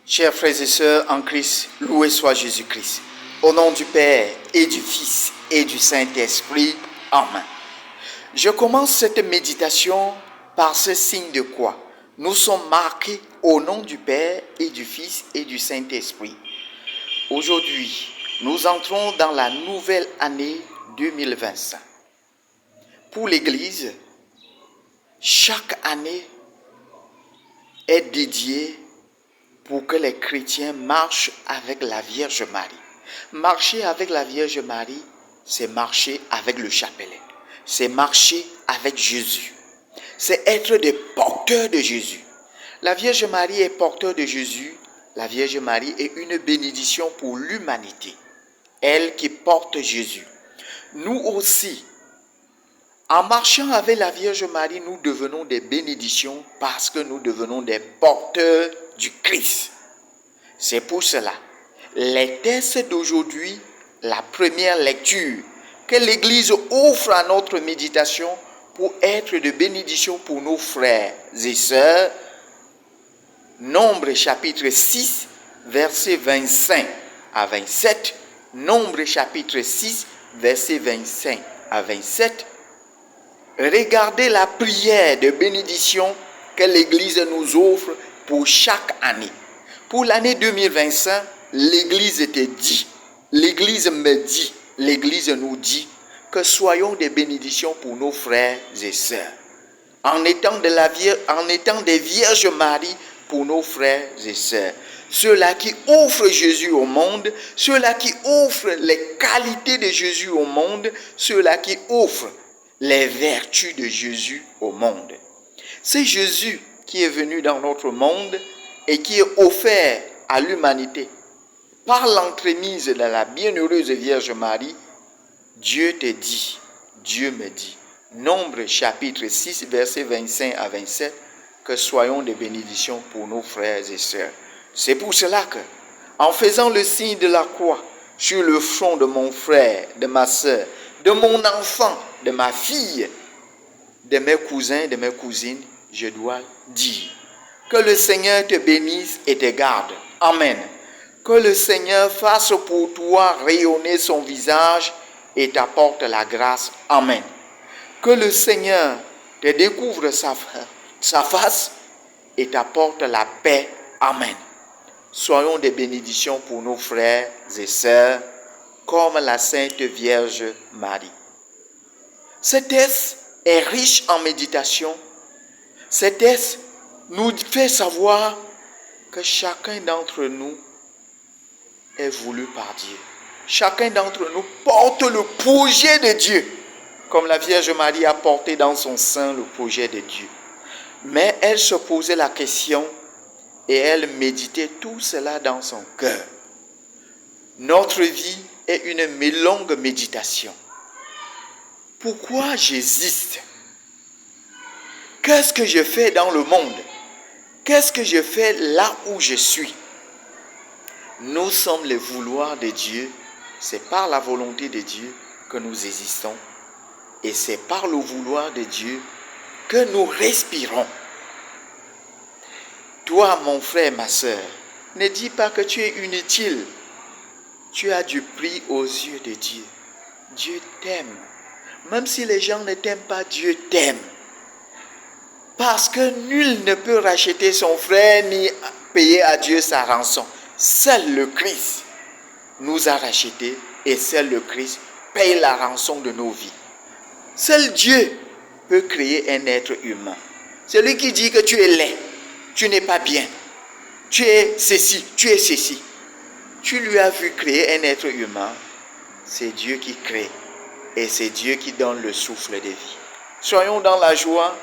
Chers frères et sœurs en Christ, loué soit Jésus-Christ. Au nom du Père et du Fils et du Saint-Esprit. Amen. Je commence cette méditation par ce signe de quoi nous sommes marqués au nom du Père et du Fils et du Saint-Esprit. Aujourd'hui, nous entrons dans la nouvelle année 2025. Pour l'Église, chaque année est dédiée pour que les chrétiens marchent avec la Vierge Marie. Marcher avec la Vierge Marie, c'est marcher avec le chapelet. C'est marcher avec Jésus. C'est être des porteurs de Jésus. La Vierge Marie est porteur de Jésus. La Vierge Marie est une bénédiction pour l'humanité. Elle qui porte Jésus. Nous aussi, en marchant avec la Vierge Marie, nous devenons des bénédictions parce que nous devenons des porteurs du Christ. C'est pour cela, les textes d'aujourd'hui, la première lecture que l'Église offre à notre méditation pour être de bénédiction pour nos frères et sœurs, Nombre chapitre 6, versets 25 à 27, Nombre chapitre 6, versets 25 à 27, regardez la prière de bénédiction que l'Église nous offre pour chaque année. Pour l'année 2025, l'Église te dit, l'Église me dit, l'Église nous dit que soyons des bénédictions pour nos frères et sœurs. En étant des Vierges Marie pour nos frères et sœurs. Ceux-là qui offrent Jésus au monde, ceux-là qui offrent les qualités de Jésus au monde, ceux-là qui offrent les vertus de Jésus au monde. C'est Jésus qui est venu dans notre monde et qui est offert à l'humanité par l'entremise de la bienheureuse Vierge Marie. Dieu te dit, Dieu me dit, Nombre chapitre 6, versets 25 à 27, que soyons des bénédictions pour nos frères et sœurs. C'est pour cela que, en faisant le signe de la croix sur le front de mon frère, de ma sœur, de mon enfant, de ma fille, de mes cousins, de mes cousines, je dois dire que le Seigneur te bénisse et te garde. Amen. Que le Seigneur fasse pour toi rayonner son visage et t'apporte la grâce. Amen. Que le Seigneur te découvre sa face et t'apporte la paix. Amen. Soyons des bénédictions pour nos frères et sœurs, comme la Sainte Vierge Marie. Ce texte est riche en méditation. Ce texte nous fait savoir que chacun d'entre nous est voulu par Dieu. Chacun d'entre nous porte le projet de Dieu, comme la Vierge Marie a porté dans son sein le projet de Dieu. Mais elle se posait la question et elle méditait tout cela dans son cœur. Notre vie est une longue méditation. Pourquoi j'existe? Qu'est-ce que je fais dans le monde? Qu'est-ce que je fais là où je suis? Nous sommes les vouloirs de Dieu. C'est par la volonté de Dieu que nous existons. Et c'est par le vouloir de Dieu que nous respirons. Toi, mon frère, ma soeur, ne dis pas que tu es inutile. Tu as du prix aux yeux de Dieu. Dieu t'aime. Même si les gens ne t'aiment pas, Dieu t'aime. Parce que nul ne peut racheter son frère ni payer à Dieu sa rançon. Seul le Christ nous a rachetés et seul le Christ paye la rançon de nos vies. Seul Dieu peut créer un être humain. Celui qui dit que tu es laid, tu n'es pas bien, tu es ceci, tu es ceci. Tu lui as vu créer un être humain. C'est Dieu qui crée et c'est Dieu qui donne le souffle de vie. Soyons dans la joie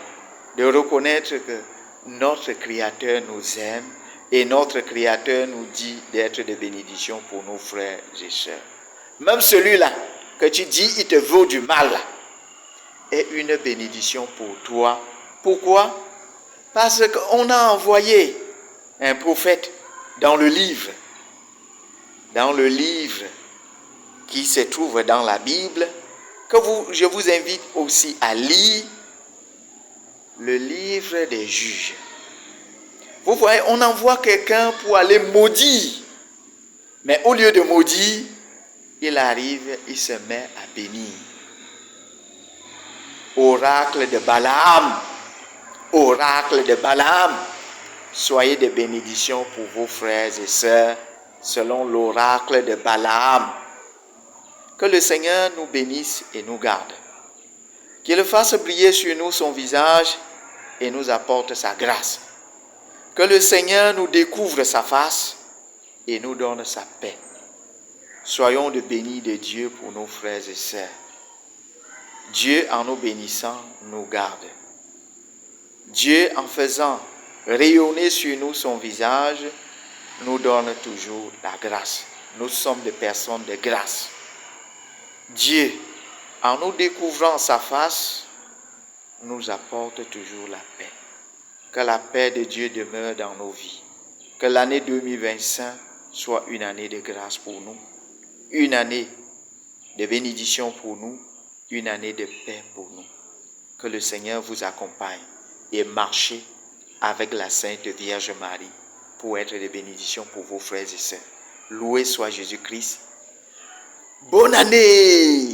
de reconnaître que notre Créateur nous aime et notre Créateur nous dit d'être de bénédiction pour nos frères et sœurs. Même celui-là que tu dis, il te vaut du mal, est une bénédiction pour toi. Pourquoi? Parce qu'on a envoyé un prophète dans le livre qui se trouve dans la Bible, que je vous invite aussi à lire le livre des Juges. Vous voyez, on envoie quelqu'un pour aller maudire. Mais au lieu de maudire, il arrive, il se met à bénir. Oracle de Balaam. Oracle de Balaam. Soyez des bénédictions pour vos frères et sœurs, selon l'oracle de Balaam. Que le Seigneur nous bénisse et nous garde. Qu'il fasse briller sur nous son visage et nous apporte sa grâce. Que le Seigneur nous découvre sa face et nous donne sa paix. Soyons de bénis de Dieu pour nos frères et sœurs. Dieu, en nous bénissant, nous garde. Dieu, en faisant rayonner sur nous son visage, nous donne toujours la grâce. Nous sommes des personnes de grâce. Dieu, en nous découvrant sa face, nous apporte toujours la paix. Que la paix de Dieu demeure dans nos vies. Que l'année 2025 soit une année de grâce pour nous, une année de bénédiction pour nous, une année de paix pour nous. Que le Seigneur vous accompagne et marchez avec la Sainte Vierge Marie pour être de bénédiction pour vos frères et sœurs. Loué soit Jésus-Christ. Bonne année!